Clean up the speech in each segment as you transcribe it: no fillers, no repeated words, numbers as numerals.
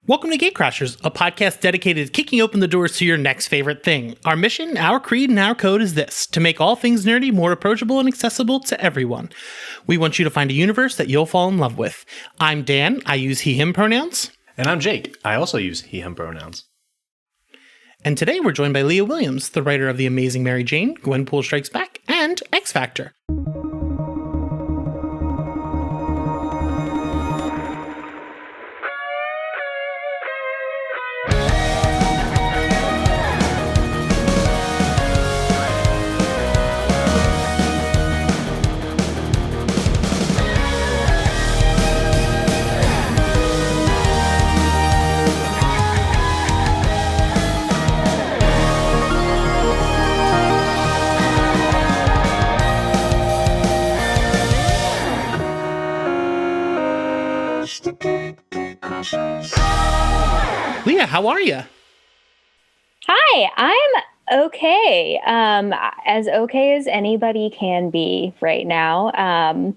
Welcome to Gatecrashers, a podcast dedicated to kicking open the doors to your next favorite thing. Our mission, our creed, and our code is this: to make all things nerdy more approachable and accessible to everyone. We want you to find a universe that you'll fall in love with. I'm Dan. I use he, him pronouns. And I'm Jake. I also use he, him pronouns. And today we're joined by Leah Williams, the writer of The Amazing Mary Jane, Gwenpool Strikes Back, and X Factor. Leah, how are you? Hi, I'm okay. As okay as anybody can be right now.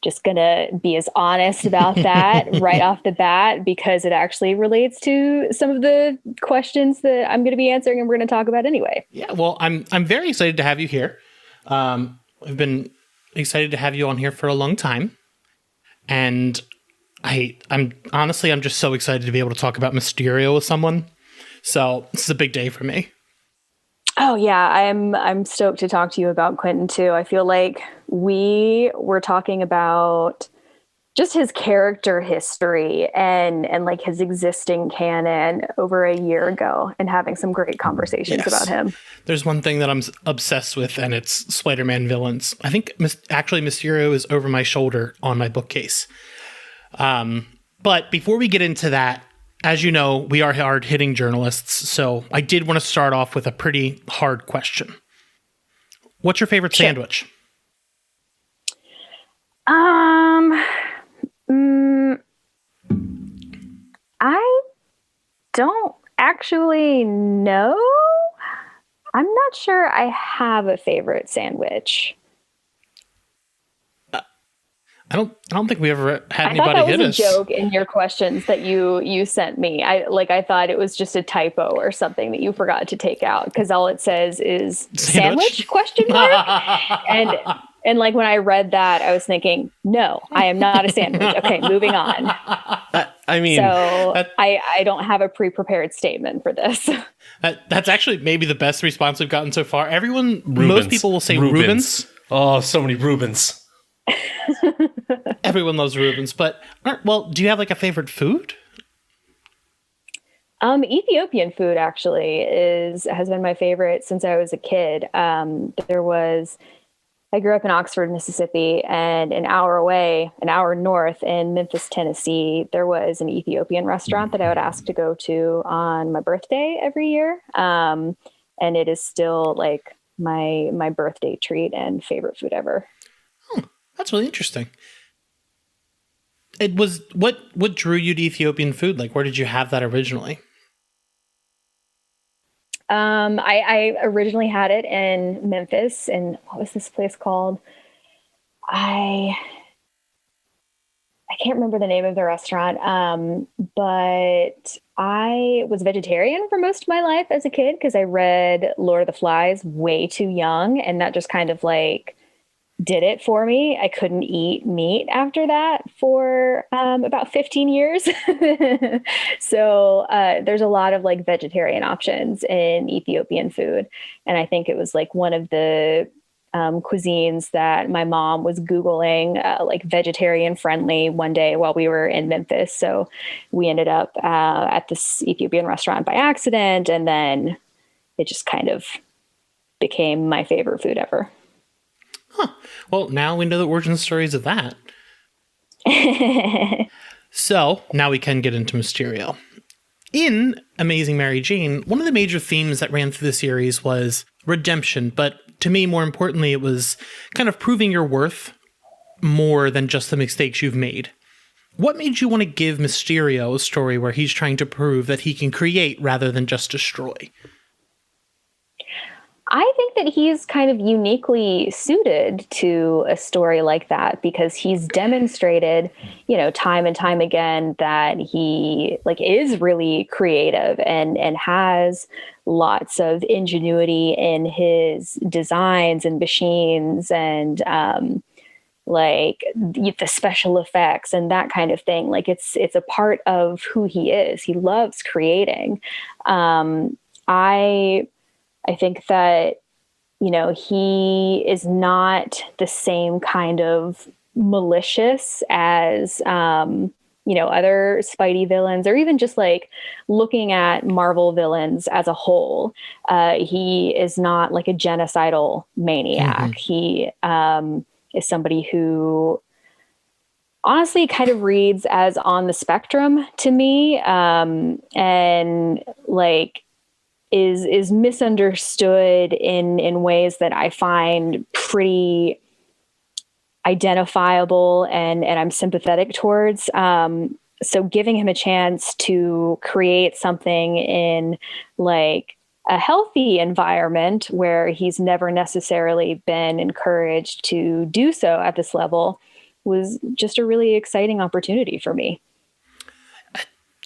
Just gonna be as honest about that right off the bat, because it actually relates to some of the questions that I'm gonna be answering and we're gonna talk about anyway. Yeah, well, I'm very excited to have you here. I've been excited to have you on here for a long time, and I'm just so excited to be able to talk about Mysterio with someone. So this is a big day for me. Oh yeah, I'm stoked to talk to you about Quentin too. I feel like we were talking about just his character history and like his existing canon over a year ago and having some great conversations about him. There's one thing that I'm obsessed with, and it's Spider-Man villains. I think actually Mysterio is over my shoulder on my bookcase. But before we get into that, as you know, we are hard-hitting journalists, so I did want to start off with a pretty hard question. What's your favorite sandwich? I don't actually know. I'm not sure I have a favorite sandwich. I don't think we ever had anybody hit us. I thought that was a joke in your questions that you sent me. I thought it was just a typo or something that you forgot to take out, because all it says is sandwich question mark. and like when I read that, I was thinking, no, I am not a sandwich. Okay, moving on. I don't have a pre-prepared statement for this. That's actually maybe the best response we've gotten so far. Most people will say Rubens. Oh, so many Rubens. Everyone loves Rubens, but do you have like a favorite food? Ethiopian food actually has been my favorite since I was a kid. I grew up in Oxford, Mississippi, and an hour north in Memphis, Tennessee, there was an Ethiopian restaurant that I would ask to go to on my birthday every year. And it is still like my birthday treat and favorite food ever. That's really interesting. It was what drew you to Ethiopian food? Like, where did you have that originally? I originally had it in Memphis, and what was this place called? I can't remember the name of the restaurant, but I was vegetarian for most of my life as a kid because I read Lord of the Flies way too young, and that just kind of like did it for me. I couldn't eat meat after that for about 15 years. So there's a lot of like vegetarian options in Ethiopian food. And I think it was like one of the cuisines that my mom was Googling like vegetarian friendly one day while we were in Memphis. So we ended up at this Ethiopian restaurant by accident. And then it just kind of became my favorite food ever. Huh. Well, now we know the origin stories of that. So now we can get into Mysterio. In Amazing Mary Jane, one of the major themes that ran through the series was redemption. But to me, more importantly, it was kind of proving your worth more than just the mistakes you've made. What made you want to give Mysterio a story where he's trying to prove that he can create rather than just destroy? I think that he's kind of uniquely suited to a story like that because he's demonstrated, time and time again that he is really creative and has lots of ingenuity in his designs and machines and the special effects and that kind of thing. Like it's a part of who he is. He loves creating. I think that, he is not the same kind of malicious as, other Spidey villains, or even just looking at Marvel villains as a whole. He is not like a genocidal maniac. He is somebody who honestly kind of reads as on the spectrum to me, and is misunderstood in ways that I find pretty identifiable and I'm sympathetic towards. So giving him a chance to create something in a healthy environment where he's never necessarily been encouraged to do so at this level was just a really exciting opportunity for me.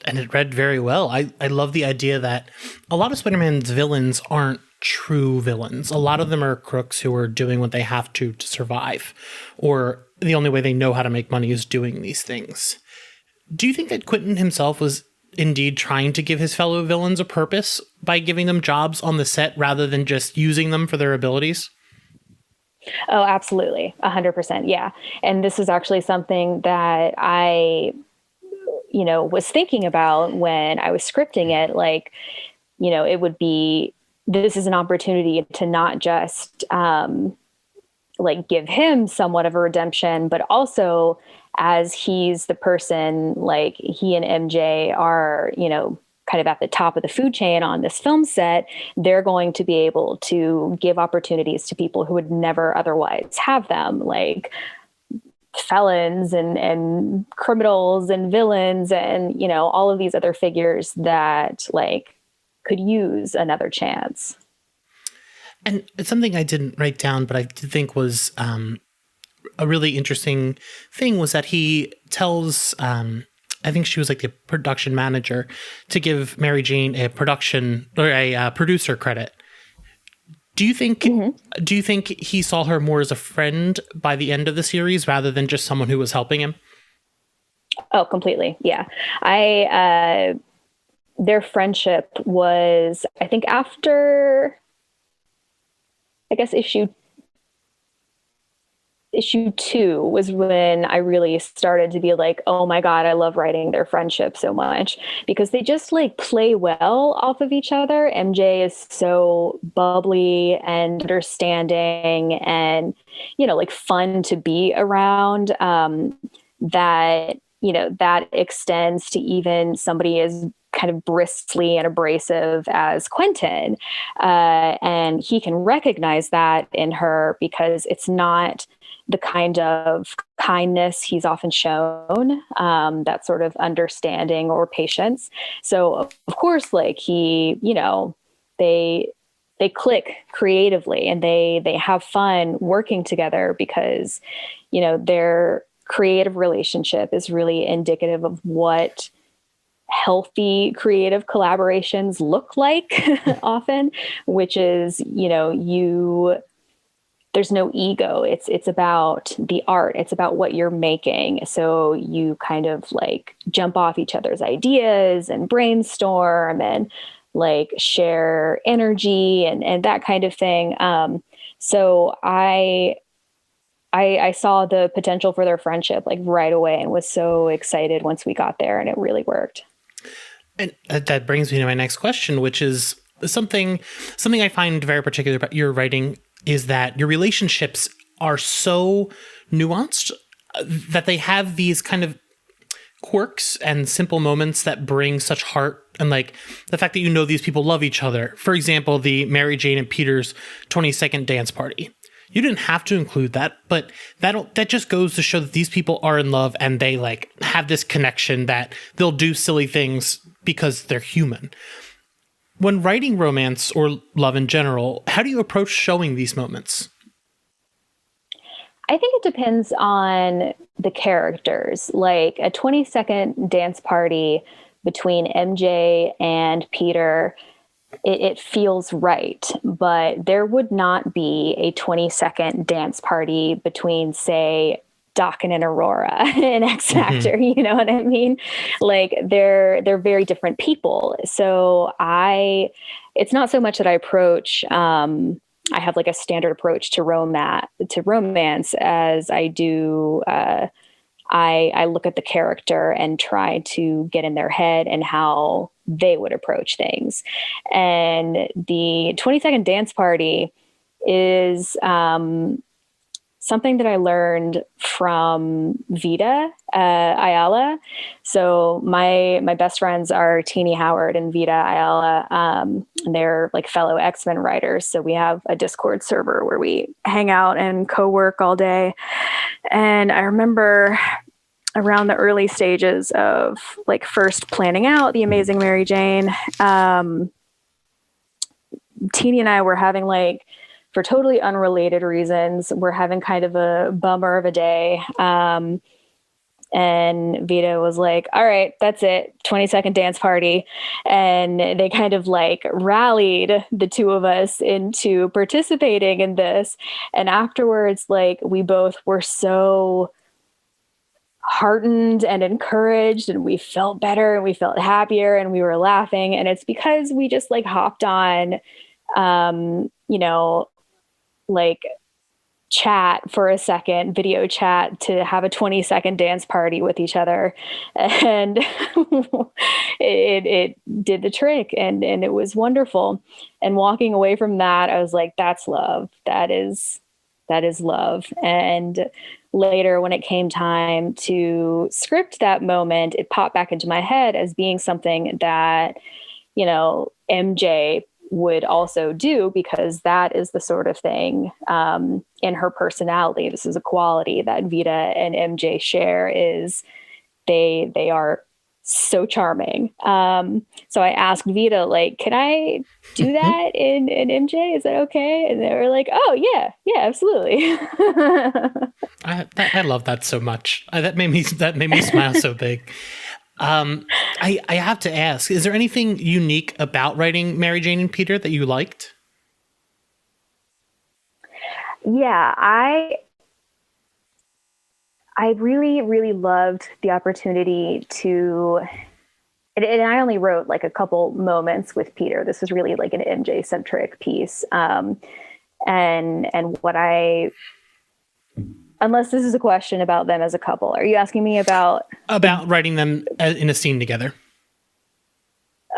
And it read very well. I love the idea that a lot of Spider-Man's villains aren't true villains. A lot of them are crooks who are doing what they have to survive, or the only way they know how to make money is doing these things. Do you think that Quentin himself was indeed trying to give his fellow villains a purpose by giving them jobs on the set rather than just using them for their abilities? Oh, absolutely. 100%. Yeah. And this is actually something that I was thinking about when I was scripting it. It would be, this is an opportunity to not just give him somewhat of a redemption, but also as he's the person, he and MJ are, kind of at the top of the food chain on this film set, they're going to be able to give opportunities to people who would never otherwise have them, felons and criminals and villains and, all of these other figures that could use another chance. And it's something I didn't write down, but I did think was a really interesting thing was that he tells, I think she was the production manager, to give Mary Jane a production or a producer credit. Do you think he saw her more as a friend by the end of the series rather than just someone who was helping him? Oh, completely. Yeah. Their friendship was, I think after, issue 2 was when I really started to be oh my God, I love writing their friendship so much because they just play well off of each other. MJ is so bubbly and understanding and, fun to be around, that, that extends to even somebody as kind of bristly and abrasive as Quentin. And he can recognize that in her because it's not the kind of kindness he's often shown, that sort of understanding or patience. So of course, he, they click creatively and they have fun working together because, their creative relationship is really indicative of what healthy creative collaborations look like often, which is, there's no ego. It's about the art. It's about what you're making. So you kind of jump off each other's ideas and brainstorm and share energy and that kind of thing. So I saw the potential for their friendship right away and was so excited once we got there, and it really worked. And that brings me to my next question, which is something I find very particular about your writing is that your relationships are so nuanced that they have these kind of quirks and simple moments that bring such heart, and the fact that these people love each other. For example, the Mary Jane and Peter's 22nd dance party. You didn't have to include that, but that just goes to show that these people are in love and they have this connection that they'll do silly things because they're human. when writing romance or love in general, how do you approach showing these moments? I think it depends on the characters. Like a 20-second dance party between MJ and Peter, it feels right, but there would not be a 20-second dance party between, say, Daken and Aurora in X Factor. You know what I mean? Like they're very different people. So it's not so much that I approach, I have like a standard approach to romance as I do. I look at the character and try to get in their head and how they would approach things. And the 20-second dance party is something that I learned from Vita Ayala. So my best friends are Teenie Howard and Vita Ayala. And they're like fellow XMen writers. So we have a Discord server where we hang out and co-work all day. And I remember around the early stages of like first planning out The Amazing Mary Jane, Teenie and I were having like, for totally unrelated reasons, we're having kind of a bummer of a day. And Vita was like, all right, that's it. 20-second dance party. And they kind of like rallied the two of us into participating in this. And afterwards, like we both were so heartened and encouraged, and we felt better and we felt happier and we were laughing. And it's because we just like hopped on, like chat for a second, video chat, to have a 20-second dance party with each other. And it did the trick, and it was wonderful. And walking away from that, I was like, that's love. That is love. And later, when it came time to script that moment, it popped back into my head as being something that, MJ would also do, because that is the sort of thing in her personality. This is a quality that Vita and MJ share, is they are so charming. So I asked Vita, like, can I do that in MJ? Is that okay? And they were like, oh yeah, absolutely. I love that so much. That made me smile so big. I have to ask, is there anything unique about writing Mary Jane and Peter that you liked? Yeah, I really, really loved the opportunity to, and I only wrote like a couple moments with Peter. This was really like an MJ centric piece. And what unless this is a question about them as a couple, are you asking me about writing them in a scene together?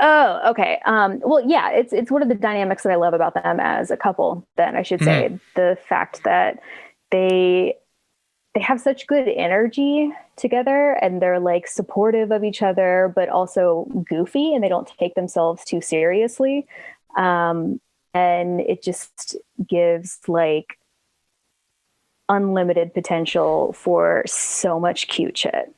Oh, okay. Well, yeah, it's one of the dynamics that I love about them as a couple. Then I should say the fact that they have such good energy together, and they're like supportive of each other, but also goofy, and they don't take themselves too seriously. And it just gives like unlimited potential for so much cute shit.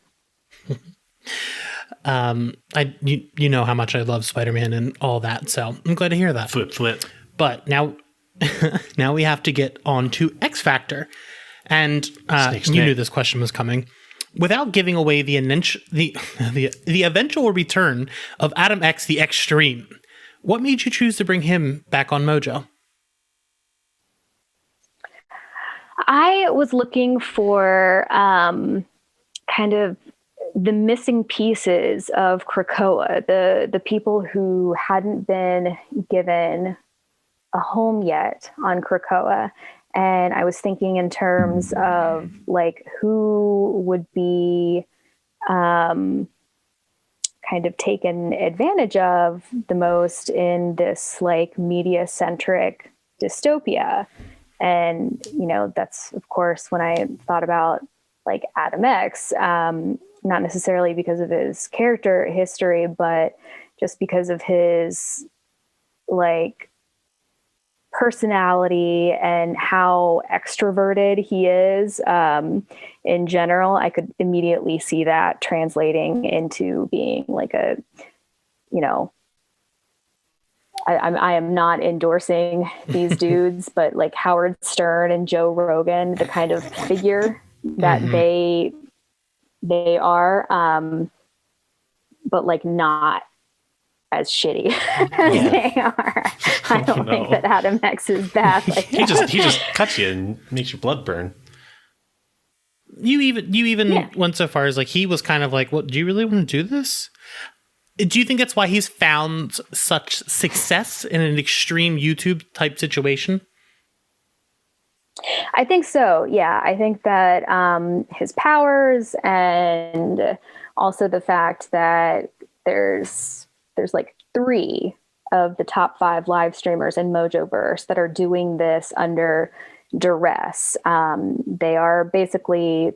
You know how much I love Spider-Man and all that, so I'm glad to hear that. Flip. But now we have to get on to X Factor, and Snake. You knew this question was coming. Without giving away the eventual return of Adam X the Extreme, what made you choose to bring him back on Mojo? I was looking for kind of the missing pieces of Krakoa, the people who hadn't been given a home yet on Krakoa. And I was thinking in terms of like who would be kind of taken advantage of the most in this like media-centric dystopia. And, that's, of course, when I thought about like Adam X, not necessarily because of his character history, but just because of his like personality and how extroverted he is in general. I could immediately see that translating into being like a I am not endorsing these dudes, but like Howard Stern and Joe Rogan, the kind of figure that they are, but like not as shitty as they are. I don't think that Adam X is bad. Like he just cuts you and makes your blood burn. You even went so far as like he was kind of like, "What? Do you really want to do this?" Do you think that's why he's found such success in an extreme YouTube type situation? I think so. Yeah, I think that his powers, and also the fact that there's like 3 of the top 5 live streamers in Mojoverse that are doing this under duress. They are basically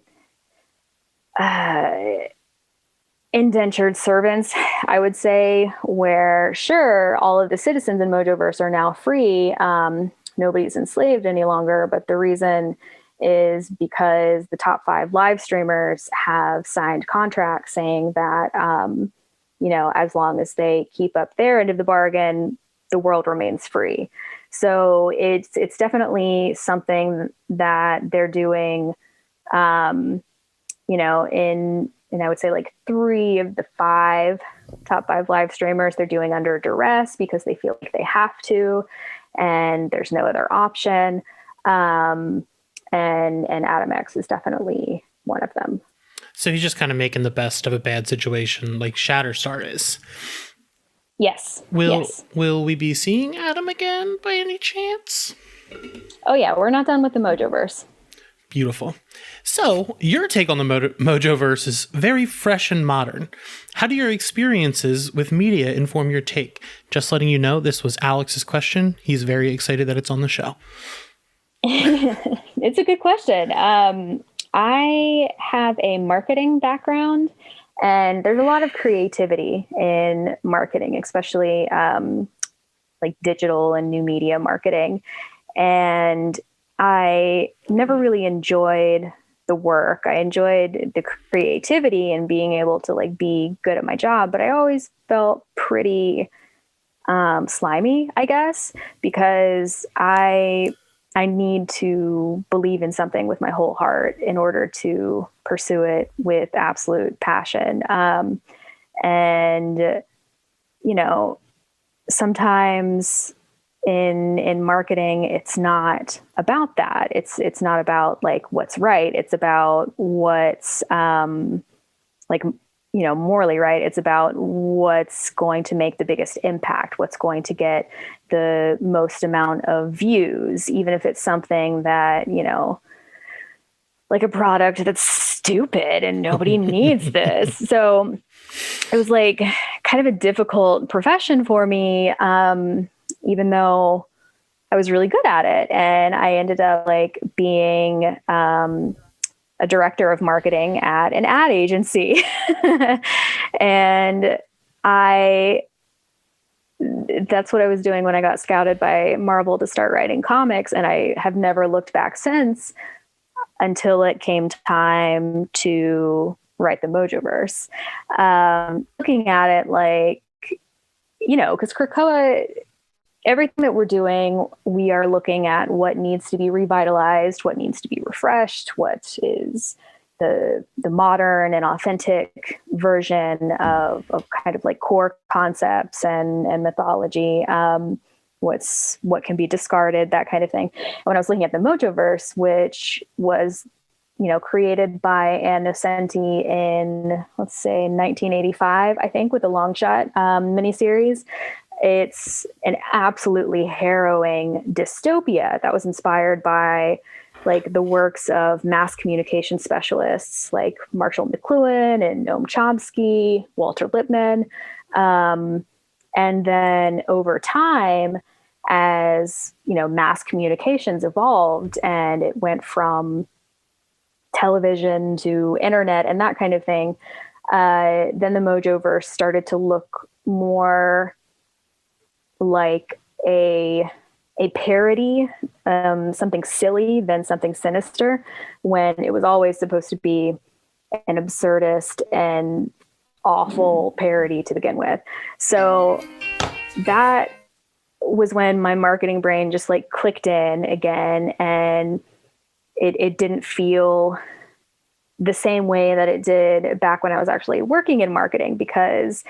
indentured servants, I would say, where sure, all of the citizens in Mojoverse are now free. Nobody's enslaved any longer, but the reason is because the top 5 live streamers have signed contracts saying that, as long as they keep up their end of the bargain, the world remains free. So it's definitely something that they're doing, and I would say like 3 of the top 5 live streamers, they're doing under duress because they feel like they have to, and there's no other option. And Adam X is definitely one of them. So he's just kind of making the best of a bad situation like Shatterstar is. Yes. Will we be seeing Adam again by any chance? Oh yeah, we're not done with the Mojoverse. Beautiful. So your take on the Mojoverse is very fresh and modern. How do your experiences with media inform your take? Just letting you know, this was Alex's question. He's very excited that it's on the show. It's a good question. I have a marketing background, and there's a lot of creativity in marketing, especially like digital and new media marketing. And I never really enjoyed the work. I enjoyed the creativity and being able to like be good at my job, but I always felt pretty slimy, I guess, because I need to believe in something with my whole heart in order to pursue it with absolute passion. And sometimes in marketing, it's not about that. It's not about like what's right. It's about what's morally right. It's about what's going to make the biggest impact, what's going to get the most amount of views, even if it's something that, like a product that's stupid and nobody needs this. So it was like kind of a difficult profession for me, even though I was really good at it. And I ended up like being a director of marketing at an ad agency. And that's what I was doing when I got scouted by Marvel to start writing comics. And I have never looked back since until it came time to write the Mojoverse. Looking at it like, because Krakoa, everything that we're doing, we are looking at what needs to be revitalized, what needs to be refreshed, what is the modern and authentic version of kind of like core concepts and mythology, what can be discarded, that kind of thing. And when I was looking at the Mojoverse, which was, created by Ann Nocenti in, let's say, 1985, I think, with a Long Shot miniseries, it's an absolutely harrowing dystopia that was inspired by like the works of mass communication specialists like Marshall McLuhan and Noam Chomsky, Walter Lippmann. And then over time, as mass communications evolved and it went from television to internet and that kind of thing, then the Mojoverse started to look more like a parody, something silly than something sinister, when it was always supposed to be an absurdist and awful parody to begin with. So that was when my marketing brain just like clicked in again, and it didn't feel the same way that it did back when I was actually working in marketing, because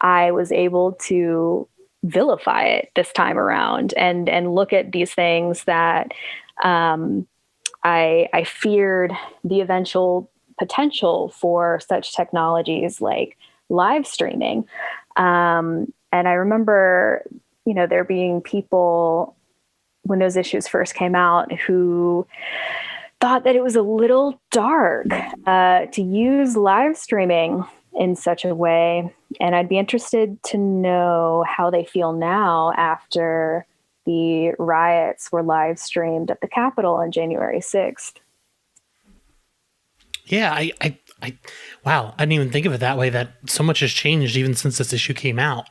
I was able to vilify it this time around and look at these things that I feared the eventual potential for such technologies like live streaming. And I remember, there being people when those issues first came out who thought that it was a little dark to use live streaming in such a way. And I'd be interested to know how they feel now after the riots were live streamed at the Capitol on January 6th. Yeah, I wow, I didn't even think of it that way, that so much has changed even since this issue came out.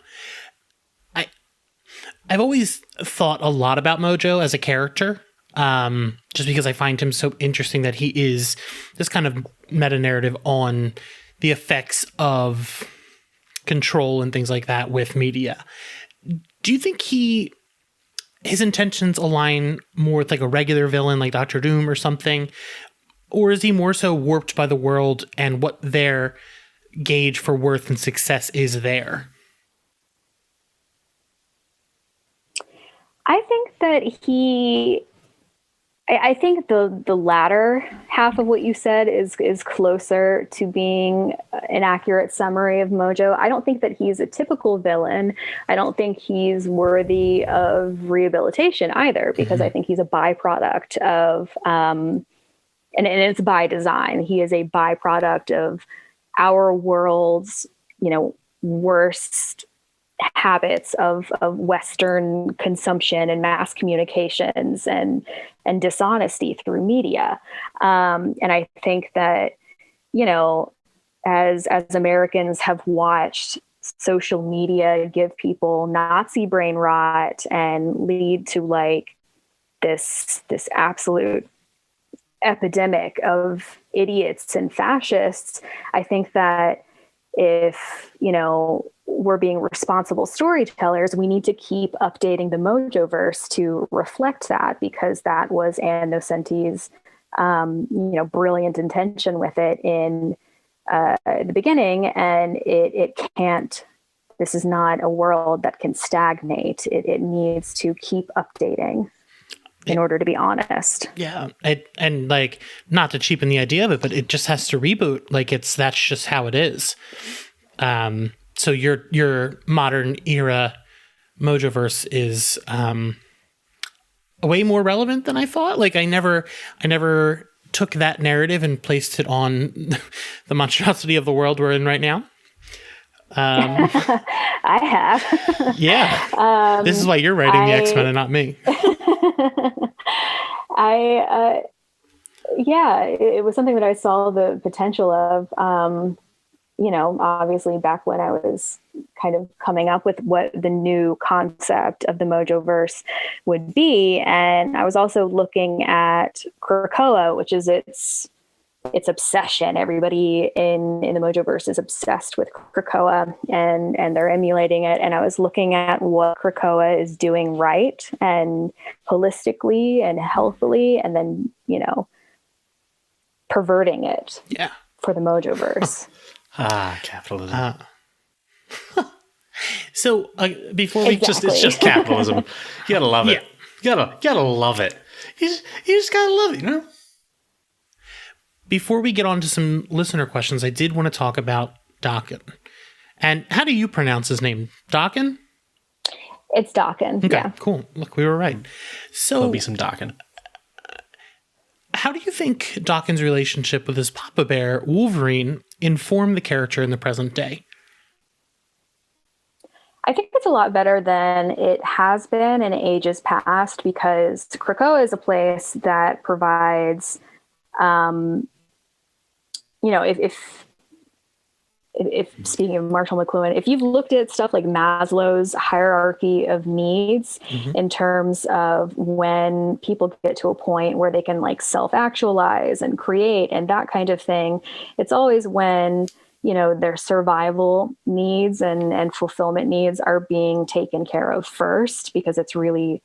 I've always thought a lot about Mojo as a character, just because I find him so interesting that he is this kind of meta-narrative on the effects of control and things like that with media. Do you think his intentions align more with like a regular villain like Dr. Doom or something? Or is he more so warped by the world and what their gauge for worth and success is there? I think that I think the latter half of what you said is closer to being an accurate summary of Mojo. I don't think that he's a typical villain. I don't think he's worthy of rehabilitation either, because I think he's a byproduct of, and it's by design. He is a byproduct of our world's, worst habits of Western consumption and mass communications and dishonesty through media. And I think that, as Americans have watched social media give people Nazi brain rot and lead to like this absolute epidemic of idiots and fascists, I think that if, we're being responsible storytellers, we need to keep updating the Mojoverse to reflect that, because that was Ann Nocenti's, brilliant intention with it in the beginning. And it can't, this is not a world that can stagnate. It needs to keep updating in order to be honest. Yeah. And like, not to cheapen the idea of it, but it just has to reboot. Like that's just how it is. So your modern era Mojoverse is way more relevant than I thought. Like I never took that narrative and placed it on the monstrosity of the world we're in right now. I have. Yeah. This is why you're writing the X-Men and not me. It was something that I saw the potential of, obviously back when I was kind of coming up with what the new concept of the Mojoverse would be. And I was also looking at Krakoa, which is its obsession. Everybody in the Mojoverse is obsessed with Krakoa and they're emulating it. And I was looking at what Krakoa is doing right and holistically and healthily, and then, perverting it for the Mojoverse. Capitalism. So before we it's just capitalism. You gotta love it. You gotta love it. You just gotta love it, Before we get on to some listener questions, I did want to talk about Daken. And how do you pronounce his name? Daken? It's Daken. Okay, yeah. Cool. Look, we were right. So there'll be some Daken. How do you think Daken's relationship with his Papa Bear, Wolverine, informed the character in the present day? I think it's a lot better than it has been in ages past, because Krakoa is a place that provides, if speaking of Marshall McLuhan, if you've looked at stuff like Maslow's hierarchy of needs in terms of when people get to a point where they can like self-actualize and create and that kind of thing, it's always when, their survival needs and fulfillment needs are being taken care of first, because it's really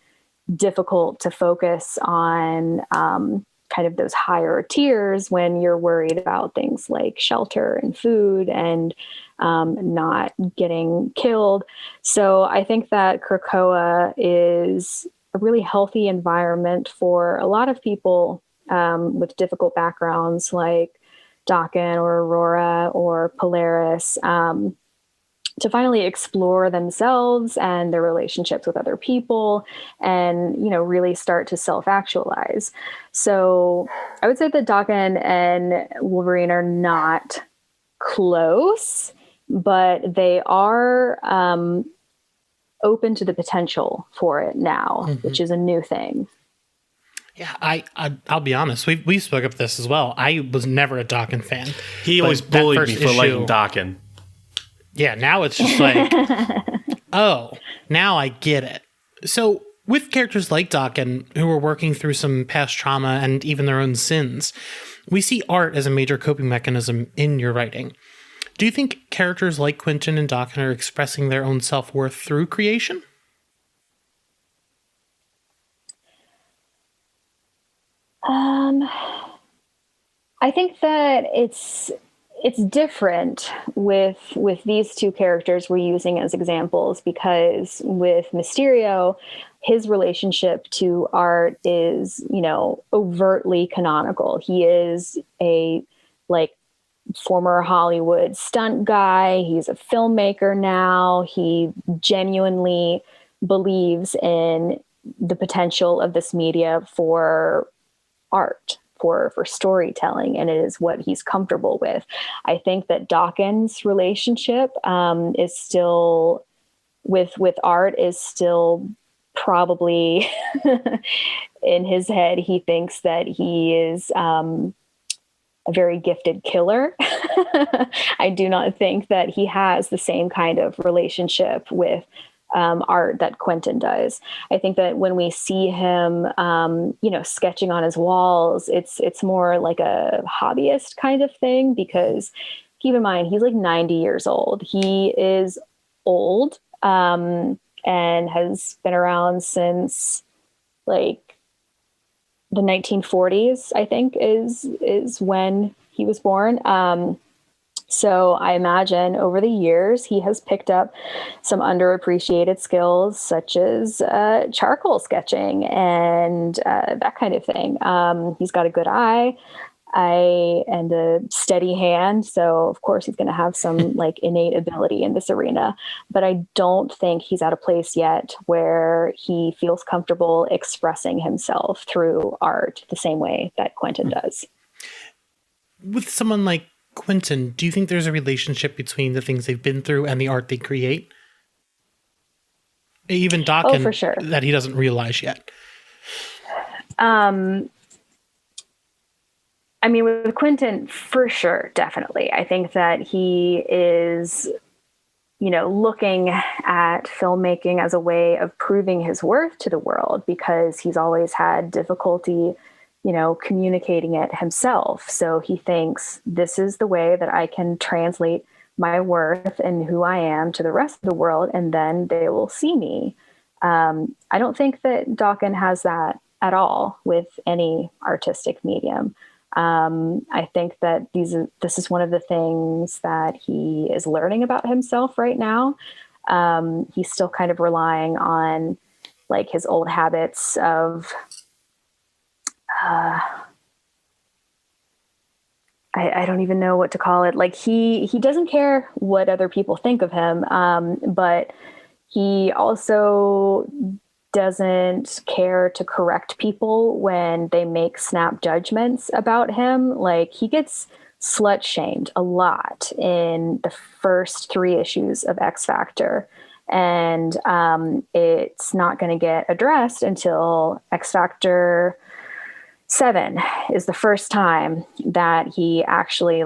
difficult to focus on kind of those higher tiers when you're worried about things like shelter and food and not getting killed. So I think that Krakoa is a really healthy environment for a lot of people with difficult backgrounds like Daken or Aurora or Polaris, to finally explore themselves and their relationships with other people and, really start to self-actualize. So I would say that Daken and Wolverine are not close, but they are open to the potential for it now, which is a new thing. Yeah, I'll be honest. We spoke up this as well. I was never a Daken fan. He always bullied me for liking Daken. Yeah, now it's just like, oh, now I get it. So with characters like Daken, who are working through some past trauma and even their own sins, we see art as a major coping mechanism in your writing. Do you think characters like Quentin and Daken are expressing their own self-worth through creation? I think that it's different with these two characters we're using as examples, because with Mysterio, his relationship to art is, overtly canonical. He is a former Hollywood stunt guy. He's a filmmaker now. He genuinely believes in the potential of this media for art, for storytelling, and it is what he's comfortable with. I think that Daken's relationship is still with art is still probably in his head. He thinks that he is a very gifted killer. I do not think that he has the same kind of relationship with art that Quentin does. I think that when we see him, sketching on his walls, it's more like a hobbyist kind of thing, because keep in mind, he's like 90 years old. He is old, and has been around since like the 1940s, I think is when he was born. So I imagine over the years, he has picked up some underappreciated skills, such as charcoal sketching and that kind of thing. He's got a good eye and a steady hand. So of course he's going to have some innate ability in this arena, but I don't think he's at a place yet where he feels comfortable expressing himself through art the same way that Quentin does. With someone like Quentin, do you think there's a relationship between the things they've been through and the art they create? Even Daken, for sure, that he doesn't realize yet. With Quentin, for sure, definitely. I think that he is, looking at filmmaking as a way of proving his worth to the world, because he's always had difficulty communicating it himself. So he thinks, this is the way that I can translate my worth and who I am to the rest of the world, and then they will see me. I don't think that Daken has that at all with any artistic medium. I think that this is one of the things that he is learning about himself right now. He's still kind of relying on his old habits of I don't even know what to call it. He doesn't care what other people think of him, but he also doesn't care to correct people when they make snap judgments about him. He gets slut shamed a lot in the first 3 issues of X Factor. And it's not going to get addressed until X Factor 7 is the first time that he actually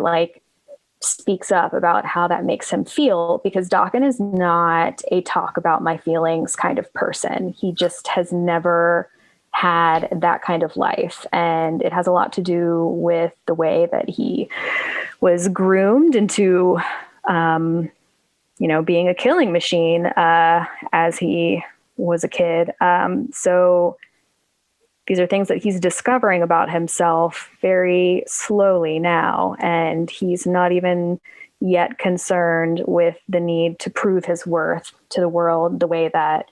speaks up about how that makes him feel, because Daken is not a talk about my feelings kind of person. He just has never had that kind of life. And it has a lot to do with the way that he was groomed into, being a killing machine as he was a kid. So these are things that he's discovering about himself very slowly now. And he's not even yet concerned with the need to prove his worth to the world the way that,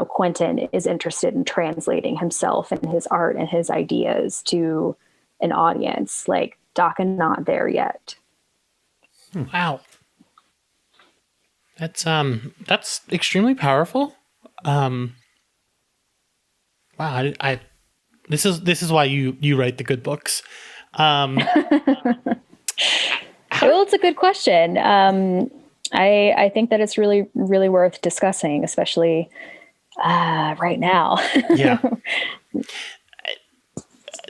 Quentin is interested in translating himself and his art and his ideas to an audience. Like, Daken not there yet. Wow. That's extremely powerful. Wow. I this is why you write the good books. Well, it's a good question. I think that it's really, really worth discussing, especially right now. Yeah.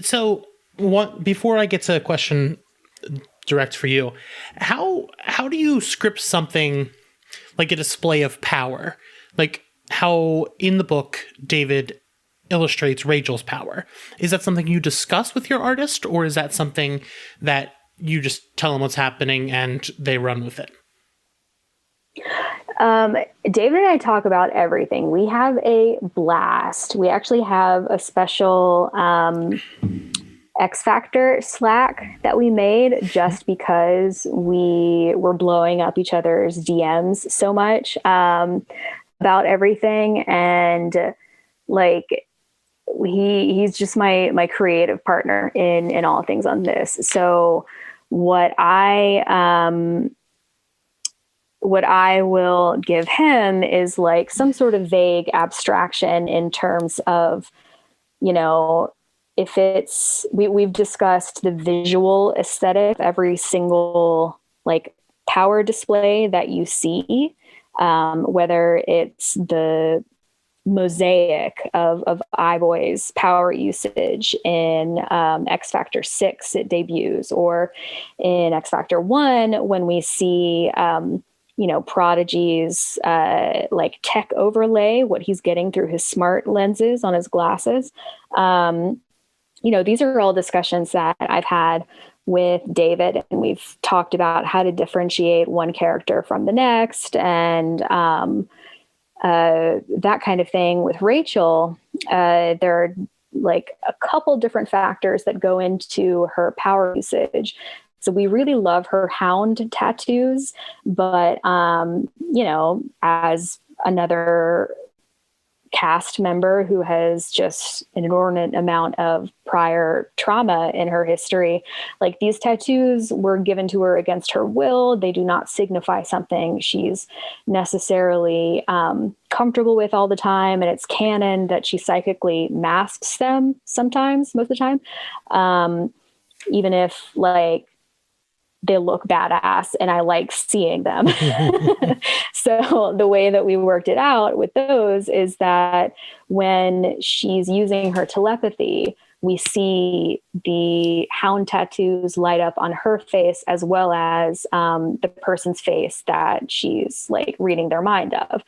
So before I get to a question direct for you, how do you script something like a display of power? Like how in the book David illustrates Rachel's power. Is that something you discuss with your artist, or is that something that you just tell them what's happening and they run with it? David and I talk about everything. We have a blast. We actually have a special X Factor Slack that we made just because we were blowing up each other's DMs so much about everything. And like, he's just my creative partner in all things on this. So what I will give him is like some sort of vague abstraction in terms of, if it's, we've discussed the visual aesthetic of every single like power display that you see, whether it's the mosaic of iBoy's power usage in X Factor 6 it debuts, or in X Factor 1 when we see Prodigy's like tech overlay, what he's getting through his smart lenses on his glasses. These are all discussions that I've had with David, and we've talked about how to differentiate one character from the next, and that kind of thing. With Rachel, there are like a couple different factors that go into her power usage. So we really love her hound tattoos, but, as another cast member who has just an inordinate amount of prior trauma in her history, like these tattoos were given to her against her will. They do not signify something she's necessarily comfortable with all the time. And it's canon that she psychically masks them sometimes, most of the time. Even if like, they look badass and I like seeing them. So the way that we worked it out with those is that when she's using her telepathy, we see the hound tattoos light up on her face as well as the person's face that she's like reading their mind of.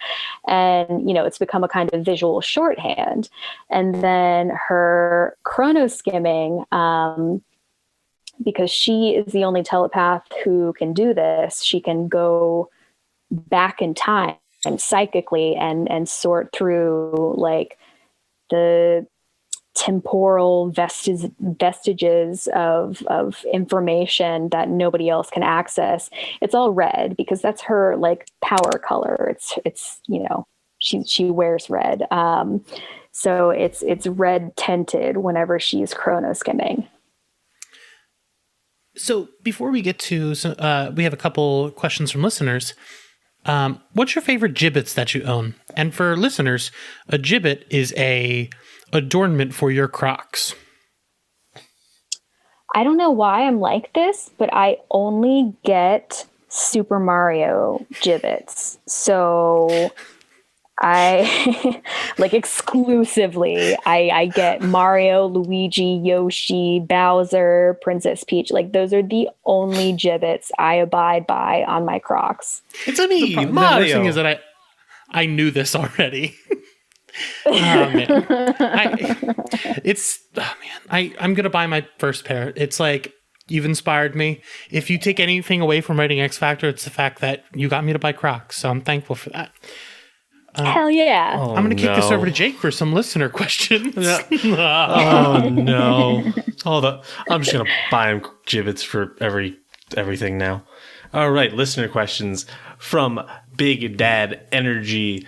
And, it's become a kind of visual shorthand. And then her chrono skimming, because she is the only telepath who can do this, she can go back in time and psychically and sort through like the temporal vestiges of information that nobody else can access. It's all red because that's her like power color. It's she wears red. So it's red tinted whenever she's chrono skimming. So before we get to, we have a couple questions from listeners. What's your favorite gibbets that you own? And for listeners, a gibbet is a adornment for your Crocs. I don't know why I'm like this, but I only get Super Mario gibbets. So I like exclusively, I get Mario, Luigi, Yoshi, Bowser, Princess Peach. Like those are the only gibbets I abide by on my Crocs. It's me, Mario. The worst thing is that I knew this already. Oh man, I'm gonna buy my first pair. It's like you've inspired me. If you take anything away from writing X Factor, it's the fact that you got me to buy Crocs. So I'm thankful for that. Hell yeah! Oh, I'm gonna kick this over to Jake for some listener questions. Oh no! I'm just gonna buy him gibbets for everything now. All right, listener questions from Big Dad Energy.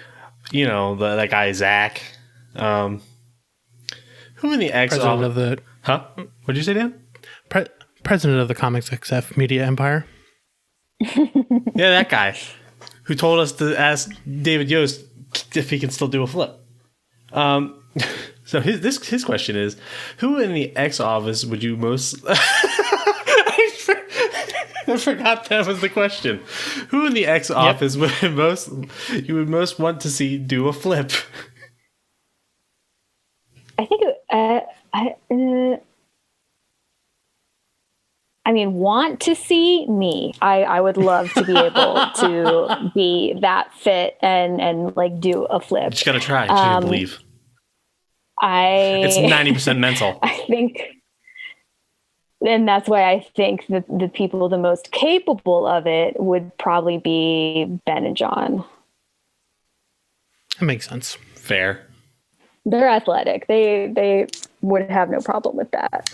You know, that guy, Zach. Who in the X President of the Huh? What'd you say, Dan? President of the Comics XF Media Empire. Yeah, that guy who told us to ask David Yost if he can still do a flip. So his question is, who in the X office would you most... I forgot that was the question. Who in the X office would you would most want to see do a flip? I think I mean, want to see me. I would love to be able to be that fit and like do a flip. You just gotta try. You gotta believe. It's 90% mental. I think, and that's why I think that the people the most capable of it would probably be Ben and John. That makes sense. Fair. They're athletic. They would have no problem with that.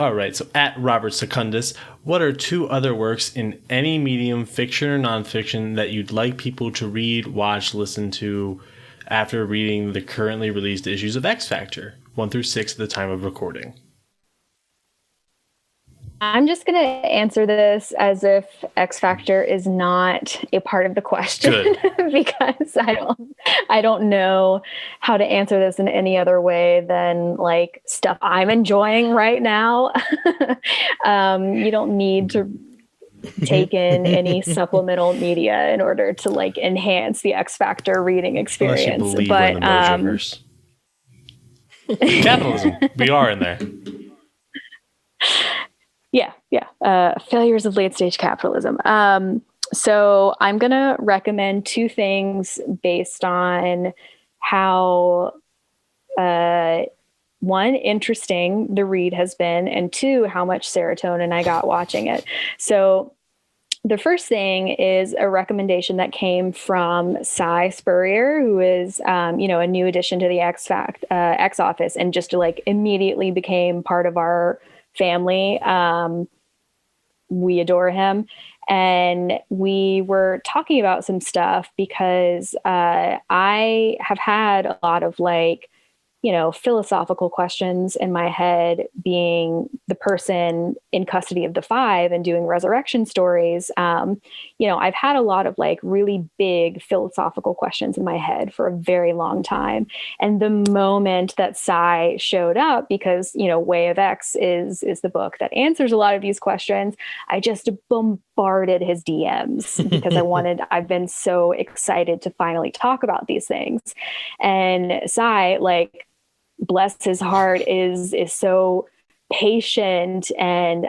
All right. So at Robert Secundus, what are 2 other works in any medium, fiction or nonfiction, that you'd like people to read, watch, listen to after reading the currently released issues of X Factor, 1 through 6 at the time of recording? I'm just going to answer this as if X Factor is not a part of the question because I don't know how to answer this in any other way than like stuff I'm enjoying right now. You don't need to take in any supplemental media in order to like enhance the X Factor reading experience. Unless you believe we're in the Mojoverse. Capitalism. We are in there. Yeah. Failures of late stage capitalism. So I'm going to recommend 2 things based on how, 1, interesting the read has been, and 2, how much serotonin I got watching it. So the first thing is a recommendation that came from Cy Spurrier, who is, a new addition to the X office, and just like immediately became part of our family. We adore him. And we were talking about some stuff because I have had a lot of like, philosophical questions in my head, being the person in custody of the 5 and doing resurrection stories. I've had a lot of like really big philosophical questions in my head for a very long time. And the moment that Cy showed up, because, Way of X is the book that answers a lot of these questions, I just bombarded his DMs because I've been so excited to finally talk about these things. And Cy, like, bless his heart, is so patient and,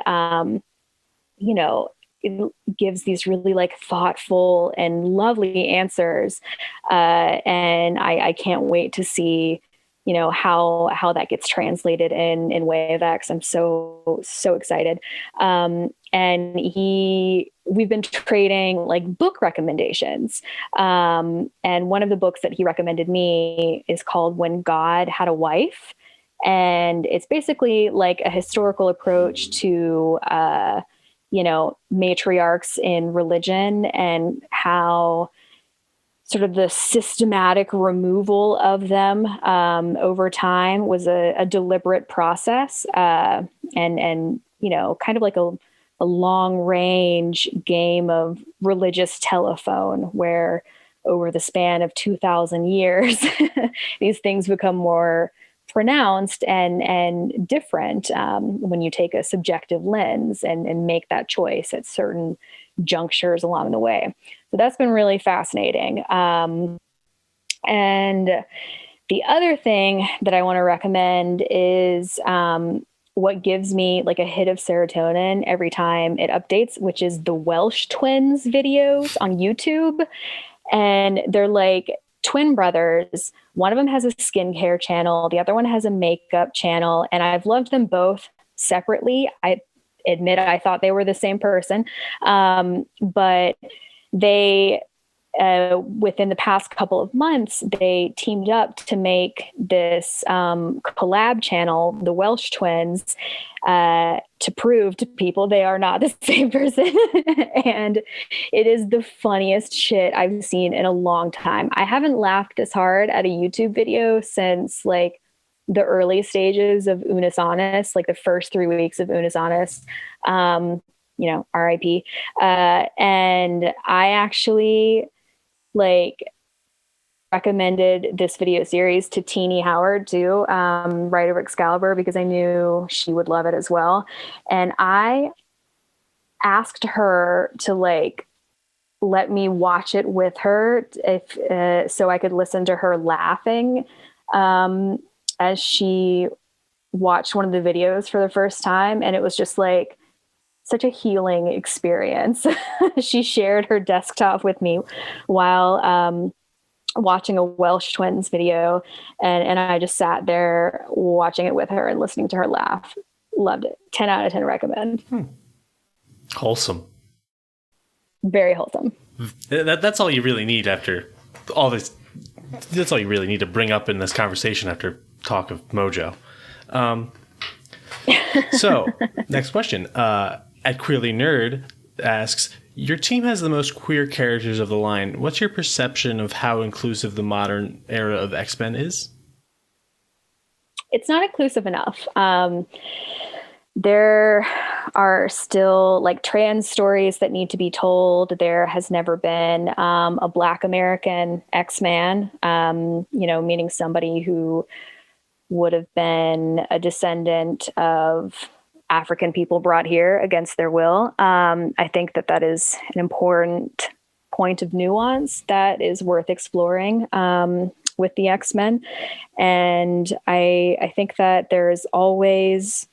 it gives these really like thoughtful and lovely answers. And I can't wait to see, how that gets translated in Way of X. I'm so excited. And we've been trading like book recommendations. And one of the books that he recommended me is called When God Had a Wife. And it's basically like a historical approach to, matriarchs in religion, and how sort of the systematic removal of them over time was a deliberate process, and kind of like a long range game of religious telephone, where over the span of 2,000 years, these things become more pronounced and different when you take a subjective lens and make that choice at certain junctures along the way. So that's been really fascinating. And the other thing that I want to recommend is what gives me like a hit of serotonin every time it updates, which is the Welsh Twins videos on YouTube. And they're like twin brothers. One of them has a skincare channel. The other one has a makeup channel. And I've loved them both separately. I admit I thought they were the same person. But they, within the past couple of months, they teamed up to make this collab channel, the Welsh twins, to prove to people they are not the same person. And it is the funniest shit I've seen in a long time. I haven't laughed this hard at a YouTube video since like the early stages of Unis Honest, like the first 3 weeks of Unis Honest, RIP. And I actually like recommended this video series to Teenie Howard too, writer of Excalibur, because I knew she would love it as well. And I asked her to like let me watch it with her if so I could listen to her laughing as she watched one of the videos for the first time. And it was just like such a healing experience. She shared her desktop with me while watching a Welsh twins video. And I just sat there watching it with her and listening to her laugh. Loved it. 10 out of 10 recommend. Wholesome. Very wholesome. That's all you really need after all this. That's all you really need to bring up in this conversation after talk of Mojo. So, next question. At Queerly Nerd asks, your team has the most queer characters of the line. What's your perception of how inclusive the modern era of X-Men is? It's not inclusive enough. There are still like trans stories that need to be told. There has never been a Black American X-Man, meaning somebody who would have been a descendant of African people brought here against their will. I think that is an important point of nuance that is worth exploring with the X-Men. And I think that there's always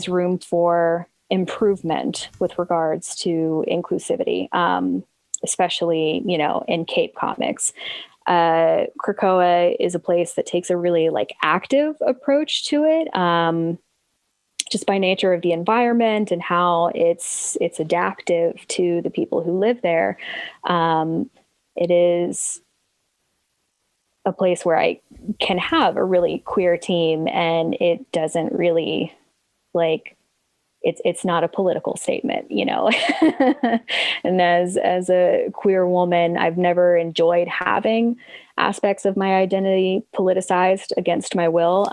room for improvement with regards to inclusivity, especially, in Cape Comics. Krakoa is a place that takes a really like active approach to it. Just by nature of the environment and how it's adaptive to the people who live there. It is a place where I can have a really queer team, and it doesn't really like, it's not a political statement, And as a queer woman, I've never enjoyed having aspects of my identity politicized against my will.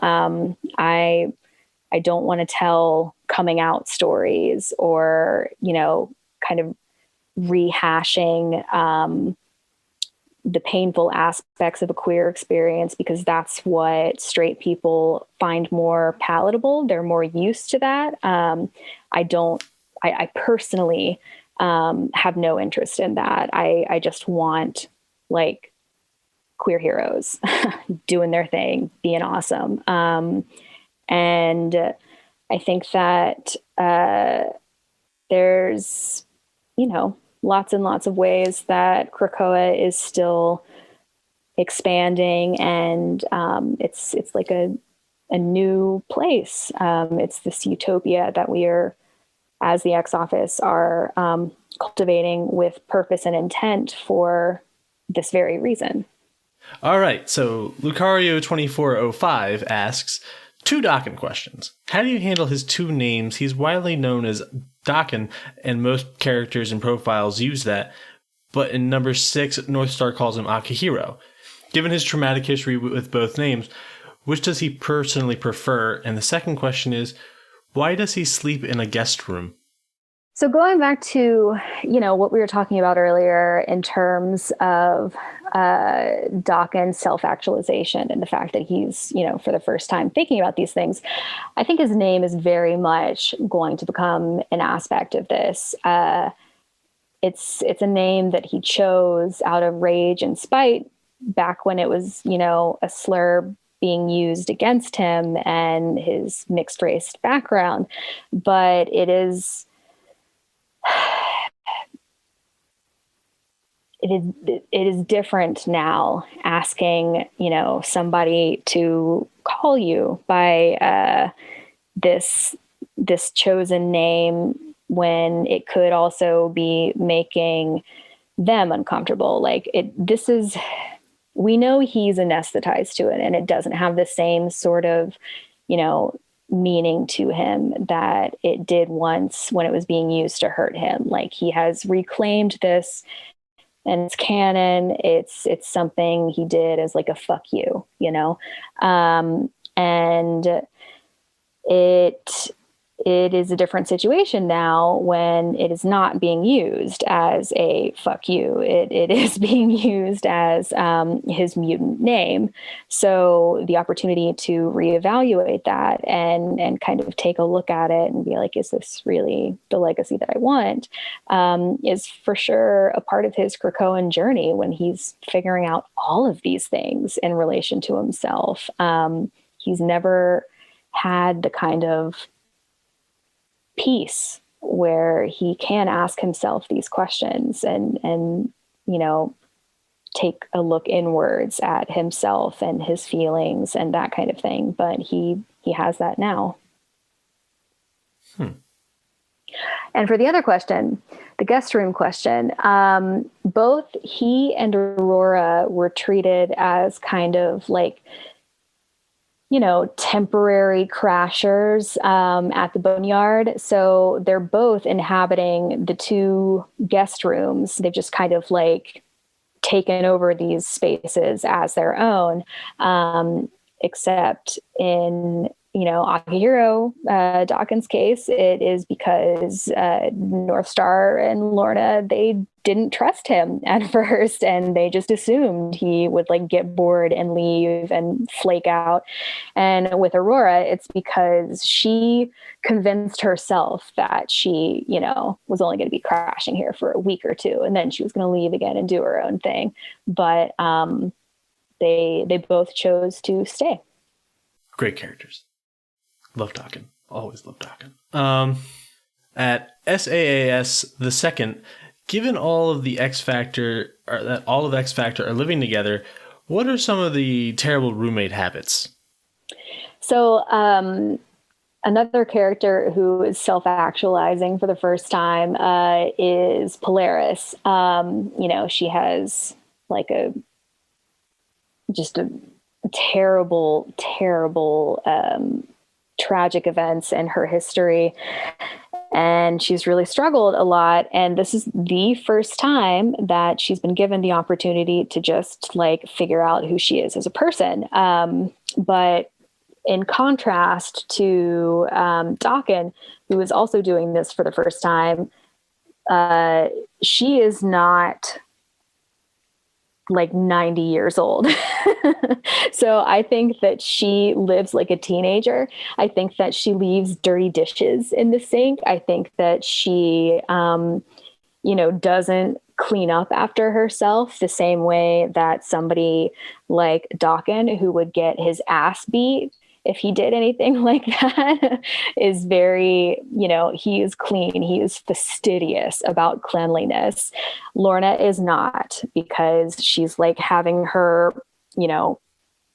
I don't want to tell coming out stories or, kind of rehashing the painful aspects of a queer experience, because that's what straight people find more palatable. They're more used to that. I personally have no interest in that. I just want like queer heroes doing their thing, being awesome. And I think that there's, lots and lots of ways that Krakoa is still expanding, and it's like a new place. It's this utopia that we are, as the X Office, are cultivating with purpose and intent for this very reason. All right. So Lucario2405 asks, 2 Daken questions. How do you handle his 2 names? He's widely known as Daken, and most characters and profiles use that. But in number 6, Northstar calls him Akihiro. Given his traumatic history with both names, which does he personally prefer? And the second question is, why does he sleep in a guest room? So going back to, what we were talking about earlier in terms of Daken's self-actualization and the fact that he's, for the first time thinking about these things, I think his name is very much going to become an aspect of this. It's a name that he chose out of rage and spite back when it was, a slur being used against him and his mixed race background. But it is different now asking, somebody to call you by this chosen name when it could also be making them uncomfortable. Like we know he's anesthetized to it, and it doesn't have the same sort of, meaning to him that it did once when it was being used to hurt him. Like, he has reclaimed this, and it's canon. It's something he did as like a fuck you, and it is a different situation now when it is not being used as a fuck you. It is being used as his mutant name. So the opportunity to reevaluate that and kind of take a look at it and be like, is this really the legacy that I want? Is for sure a part of his Krakoan journey when he's figuring out all of these things in relation to himself. He's never had the kind of peace where he can ask himself these questions and take a look inwards at himself and his feelings and that kind of thing. But he has that now. And for the other question, the guest room question, both he and Aurora were treated as kind of like, temporary crashers at the Boneyard. So they're both inhabiting the two guest rooms. They've just kind of like taken over these spaces as their own, except in, Akihiro Daken's case, it is because North Star and Lorna, they didn't trust him at first, and they just assumed he would like get bored and leave and flake out. And with Aurora, it's because she convinced herself that she, was only going to be crashing here for a week or two, and then she was going to leave again and do her own thing. But they both chose to stay. Great characters. Love Daken. Always love Daken. At SAAS the second, given all of the X Factor, or that all of X Factor are living together, what are some of the terrible roommate habits? So another character who is self-actualizing for the first time is Polaris. She has like a terrible, tragic events in her history. And she's really struggled a lot. And this is the first time that she's been given the opportunity to just like figure out who she is as a person. But in contrast to Daken, who is also doing this for the first time, she is not like 90 years old. So I think that she lives like a teenager. I think that she leaves dirty dishes in the sink. I think that she, doesn't clean up after herself the same way that somebody like Daken, who would get his ass beat if he did anything like that, is very, he is clean. He is fastidious about cleanliness. Lorna is not, because she's like having her,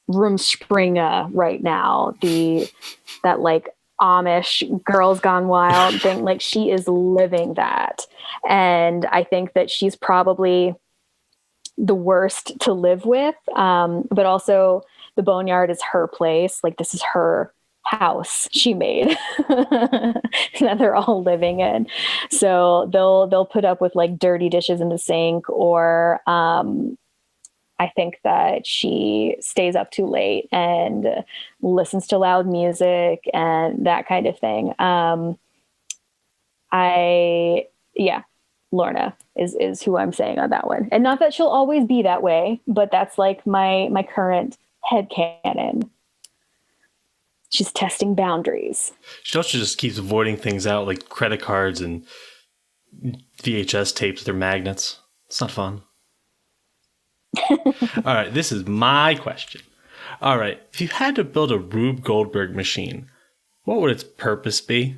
Rumspringa right now, that like Amish Girls Gone Wild thing. Like, she is living that. And I think that she's probably the worst to live with. But also, the Boneyard is her place. Like, this is her house she made that they're all living in. So they'll put up with like dirty dishes in the sink, or I think that she stays up too late and listens to loud music and that kind of thing. Lorna is who I'm saying on that one. And not that she'll always be that way, but that's like my current headcanon. She's testing boundaries. She also just keeps avoiding things out like credit cards and VHS tapes with their magnets. It's not fun. All right, this is my question. All right, if you had to build a Rube Goldberg machine, what would its purpose be?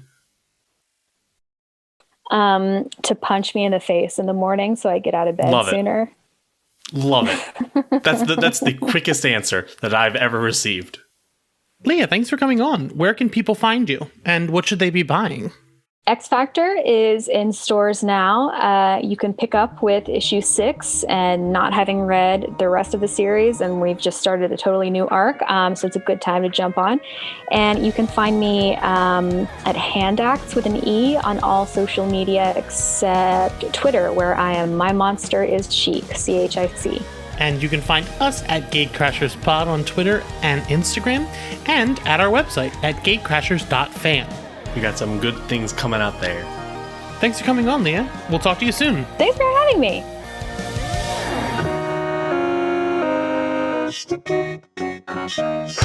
To punch me in the face in the morning so I get out of bed sooner. Love it. That's the quickest answer that I've ever received. Leah, thanks for coming on. Where can people find you, and what should they be buying? X Factor is in stores now. You can pick up with issue 6 and not having read the rest of the series, and we've just started a totally new arc, so it's a good time to jump on. And you can find me at Handacts with an E on all social media except Twitter, where I am My Monster is Chic, CHIC. And you can find us at GateCrashersPod on Twitter and Instagram, and at our website at gatecrashers.fan. We got some good things coming out there. Thanks for coming on, Leah. We'll talk to you soon. Thanks for having me. It's the Gate Crashers.